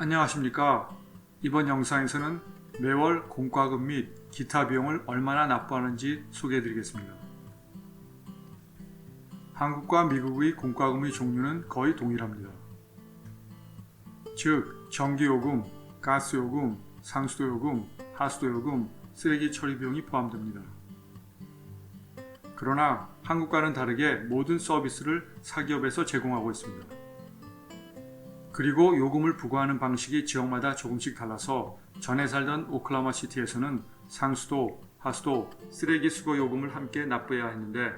안녕하십니까. 이번 영상에서는 매월 공과금 및 기타 비용을 얼마나 납부하는지 소개해 드리겠습니다. 한국과 미국의 공과금의 종류는 거의 동일합니다. 즉, 전기요금, 가스요금, 상수도요금, 하수도요금, 쓰레기 처리 비용이 포함됩니다. 그러나 한국과는 다르게 모든 서비스를 사기업에서 제공하고 있습니다. 그리고 요금을 부과하는 방식이 지역마다 조금씩 달라서 전에 살던 오클라호마 시티에서는 상수도, 하수도, 쓰레기 수거 요금을 함께 납부해야 했는데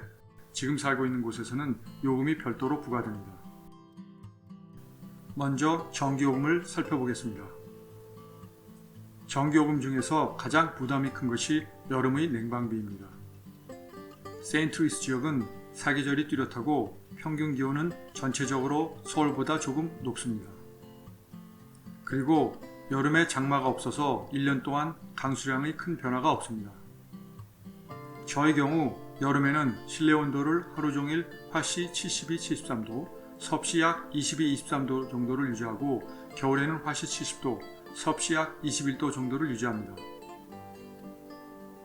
지금 살고 있는 곳에서는 요금이 별도로 부과됩니다. 먼저 전기요금을 살펴보겠습니다. 전기요금 중에서 가장 부담이 큰 것이 여름의 냉방비입니다. 세인트루이스 지역은 사계절이 뚜렷하고 평균 기온은 전체적으로 서울보다 조금 높습니다. 그리고 여름에 장마가 없어서 1년 동안 강수량의 큰 변화가 없습니다. 저의 경우 여름에는 실내 온도를 하루 종일 화씨 72, 73도, 섭씨 약 22, 23도 정도를 유지하고 겨울에는 화씨 70도, 섭씨 약 21도 정도를 유지합니다.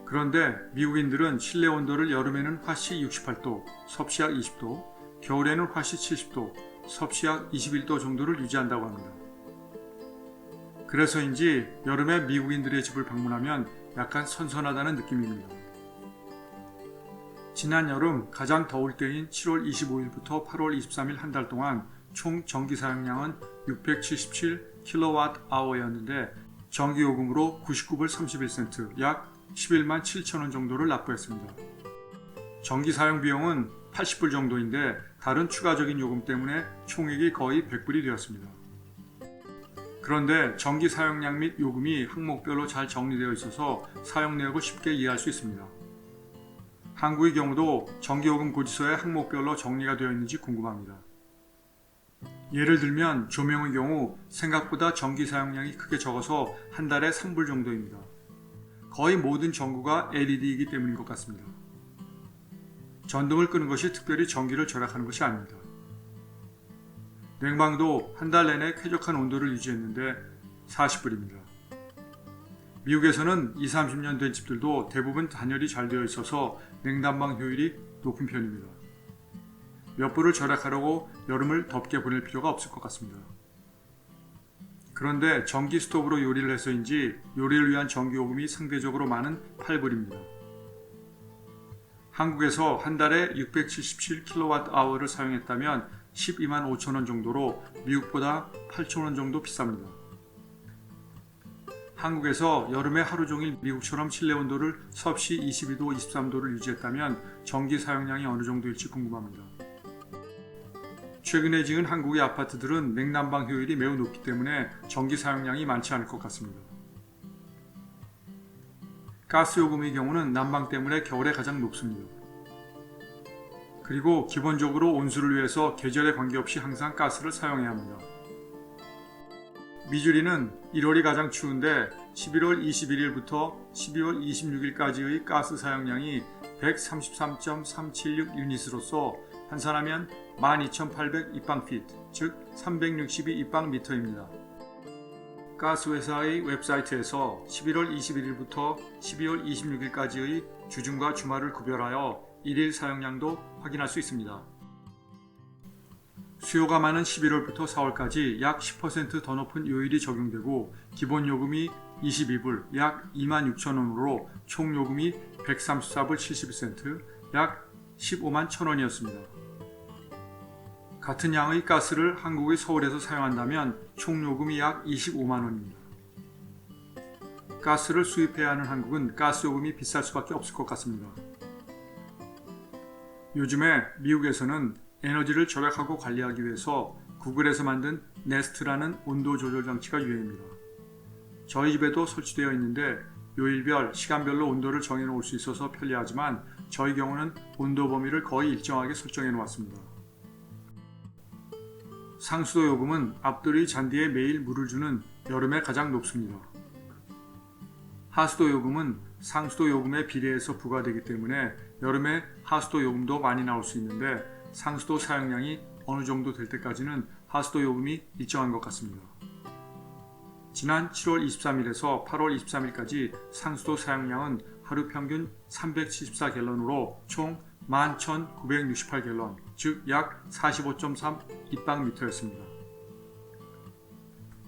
그런데 미국인들은 실내 온도를 여름에는 화씨 68도, 섭씨 약 20도, 겨울에는 화씨 70도, 섭씨 약 21도 정도를 유지한다고 합니다. 그래서인지 여름에 미국인들의 집을 방문하면 약간 선선하다는 느낌입니다. 지난 여름 가장 더울 때인 7월 25일부터 8월 23일 한 달 동안 총 전기 사용량은 677kWh였는데 전기요금으로 99불 31센트, 약 11만 7천원 정도를 납부했습니다. 전기 사용 비용은 80불 정도인데 다른 추가적인 요금 때문에 총액이 거의 100불이 되었습니다. 그런데 전기 사용량 및 요금이 항목별로 잘 정리되어 있어서 사용 내역을 쉽게 이해할 수 있습니다. 한국의 경우도 전기요금 고지서에 항목별로 정리가 되어 있는지 궁금합니다. 예를 들면 조명의 경우 생각보다 전기 사용량이 크게 적어서 한 달에 3불 정도입니다. 거의 모든 전구가 LED이기 때문인 것 같습니다. 전등을 끄는 것이 특별히 전기를 절약하는 것이 아닙니다. 냉방도 한 달 내내 쾌적한 온도를 유지했는데 40불입니다. 미국에서는 20, 30년 된 집들도 대부분 단열이 잘 되어 있어서 냉난방 효율이 높은 편입니다. 몇 불을 절약하려고 여름을 덥게 보낼 필요가 없을 것 같습니다. 그런데 전기 스토브로 요리를 해서인지 요리를 위한 전기요금이 상대적으로 많은 8불입니다. 한국에서 한 달에 677kWh를 사용했다면 12만 5천원 정도로 미국보다 8천원 정도 비쌉니다. 한국에서 여름에 하루 종일 미국처럼 실내 온도를 섭씨 22도, 23도를 유지했다면 전기 사용량이 어느 정도일지 궁금합니다. 최근에 지은 한국의 아파트들은 냉난방 효율이 매우 높기 때문에 전기 사용량이 많지 않을 것 같습니다. 가스요금의 경우는 난방 때문에 겨울에 가장 높습니다. 그리고 기본적으로 온수를 위해서 계절에 관계없이 항상 가스를 사용해야 합니다. 미주리는 1월이 가장 추운데 11월 21일부터 12월 26일까지의 가스 사용량이 133.376 유닛으로서 환산하면 12,800 입방피트, 즉 362 입방미터입니다. 가스회사의 웹사이트에서 11월 21일부터 12월 26일까지의 주중과 주말을 구별하여 일일 사용량도 확인할 수 있습니다. 수요가 많은 11월부터 4월까지 약 10% 더 높은 요일이 적용되고 기본 요금이 22불, 약 26,000원으로 총 요금이 134불 71센트, 약 15만 1,000원이었습니다. 같은 양의 가스를 한국의 서울에서 사용한다면 총 요금이 약 25만 원입니다. 가스를 수입해야 하는 한국은 가스 요금이 비쌀 수밖에 없을 것 같습니다. 요즘에 미국에서는 에너지를 절약하고 관리하기 위해서 구글에서 만든 네스트라는 온도 조절 장치가 유행입니다. 저희 집에도 설치되어 있는데 요일별, 시간별로 온도를 정해 놓을 수 있어서 편리하지만 저희 경우는 온도 범위를 거의 일정하게 설정해 놓았습니다. 상수도 요금은 앞돌이 잔디에 매일 물을 주는 여름에 가장 높습니다. 하수도 요금은 상수도 요금에 비례해서 부과되기 때문에 여름에 하수도 요금도 많이 나올 수 있는데 상수도 사용량이 어느 정도 될 때까지는 하수도 요금이 일정한 것 같습니다. 지난 7월 23일에서 8월 23일까지 상수도 사용량은 하루 평균 374갤런으로 총 11,968갤런, 즉 약 45.3 입방미터였습니다.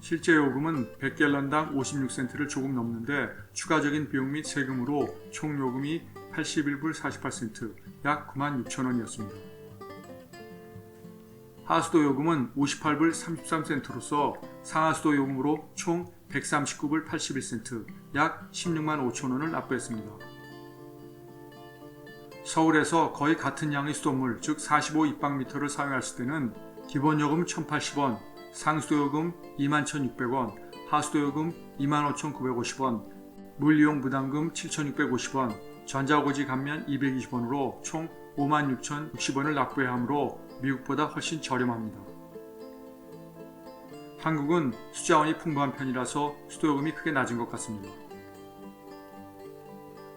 실제 요금은 100갤런당 56센트를 조금 넘는데 추가적인 비용 및 세금으로 총 요금이 81불 48센트, 약 96,000원이었습니다. 하수도 요금은 58불 33센트로서 상하수도 요금으로 총 139불 81센트, 약 16만 5천원을 납부했습니다. 서울에서 거의 같은 양의 수돗물, 즉 45 입방미터를 사용했을 때는 기본 요금 1,080원, 상수도 요금 21,600원, 하수도 요금 25,950원, 물이용 부담금 7,650원, 전자고지 감면 220원으로 총 56,060원을 납부해야 하므로 미국보다 훨씬 저렴합니다. 한국은 수자원이 풍부한 편이라서 수도요금이 크게 낮은 것 같습니다.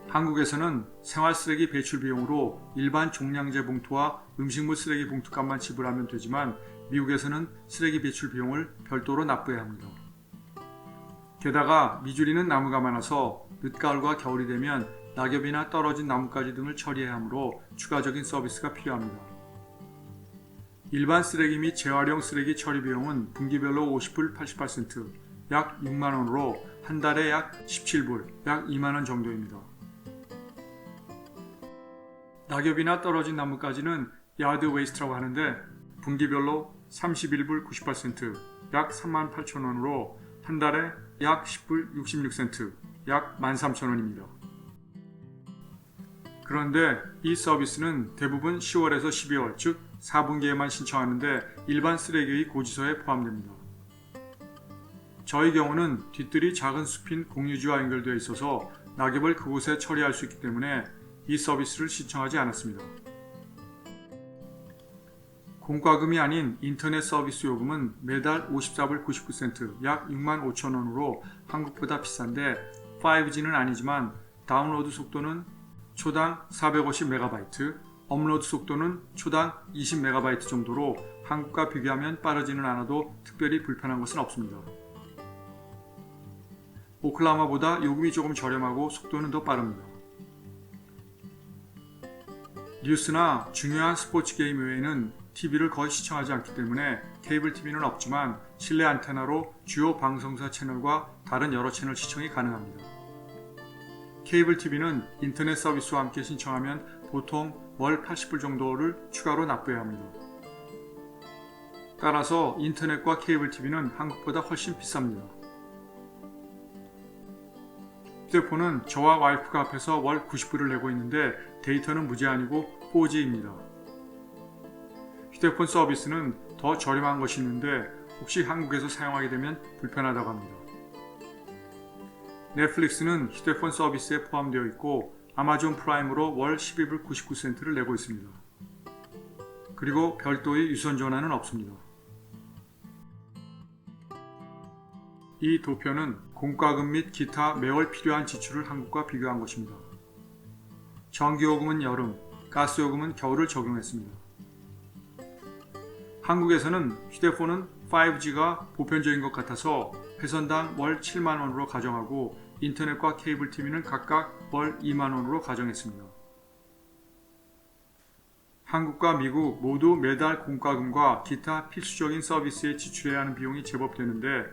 한국에서는 생활쓰레기 배출 비용으로 일반 종량제 봉투와 음식물 쓰레기 봉투값만 지불하면 되지만 미국에서는 쓰레기 배출 비용을 별도로 납부해야 합니다. 게다가 미주리는 나무가 많아서 늦가을과 겨울이 되면 낙엽이나 떨어진 나뭇가지 등을 처리해야 하므로 추가적인 서비스가 필요합니다. 일반 쓰레기 및 재활용 쓰레기 처리 비용은 분기별로 50불 88센트, 약 6만원으로 한 달에 약 17불, 약 2만원 정도입니다. 낙엽이나 떨어진 나뭇가지는 야드 웨이스트라고 하는데 분기별로 31불 98센트, 약 38,000원으로 한 달에 약 10불 66센트, 약 13,000원입니다. 그런데 이 서비스는 대부분 10월에서 12월, 즉 4분기에만 신청하는데 일반 쓰레기의 고지서에 포함됩니다. 저희 경우는 뒤뜰이 작은 숲인 공유지와 연결되어 있어서 낙엽을 그곳에 처리할 수 있기 때문에 이 서비스를 신청하지 않았습니다. 공과금이 아닌 인터넷 서비스 요금은 매달 54불 99센트, 약 6만 5천원으로 한국보다 비싼데 5G는 아니지만 다운로드 속도는 초당 450MB, 업로드 속도는 초당 20MB 정도로 한국과 비교하면 빠르지는 않아도 특별히 불편한 것은 없습니다. 오클라호마보다 요금이 조금 저렴하고 속도는 더 빠릅니다. 뉴스나 중요한 스포츠 게임 외에는 TV를 거의 시청하지 않기 때문에 케이블 TV는 없지만 실내 안테나로 주요 방송사 채널과 다른 여러 채널 시청이 가능합니다. 케이블 TV는 인터넷 서비스와 함께 신청하면 보통 월 80불 정도를 추가로 납부해야 합니다. 따라서 인터넷과 케이블 TV는 한국보다 훨씬 비쌉니다. 휴대폰은 저와 와이프가 합해서 월 90불을 내고 있는데 데이터는 무제한이고 4G입니다. 휴대폰 서비스는 더 저렴한 것이 있는데 혹시 한국에서 사용하게 되면 불편하다고 합니다. 넷플릭스는 휴대폰 서비스에 포함되어 있고 아마존 프라임으로 월 12불 99센트를 내고 있습니다. 그리고 별도의 유선 전화는 없습니다. 이 도표는 공과금 및 기타 매월 필요한 지출을 한국과 비교한 것입니다. 전기요금은 여름, 가스요금은 겨울을 적용했습니다. 한국에서는 휴대폰은 5G가 보편적인 것 같아서 회선당 월 7만원으로 가정하고 인터넷과 케이블 TV는 각각 월 2만원으로 가정했습니다. 한국과 미국 모두 매달 공과금과 기타 필수적인 서비스에 지출해야 하는 비용이 제법 되는데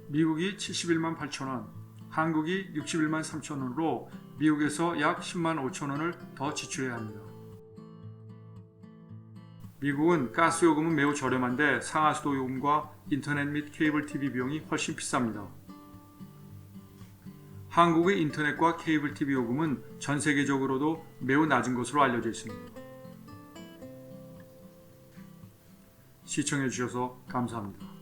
미국이 71만 8천원, 한국이 61만 3천원으로 미국에서 약 10만 5천원을 더 지출해야 합니다. 미국은 가스요금은 매우 저렴한데 상하수도 요금과 인터넷 및 케이블 TV 비용이 훨씬 비쌉니다. 한국의 인터넷과 케이블 TV 요금은 전 세계적으로도 매우 낮은 것으로 알려져 있습니다. 시청해 주셔서 감사합니다.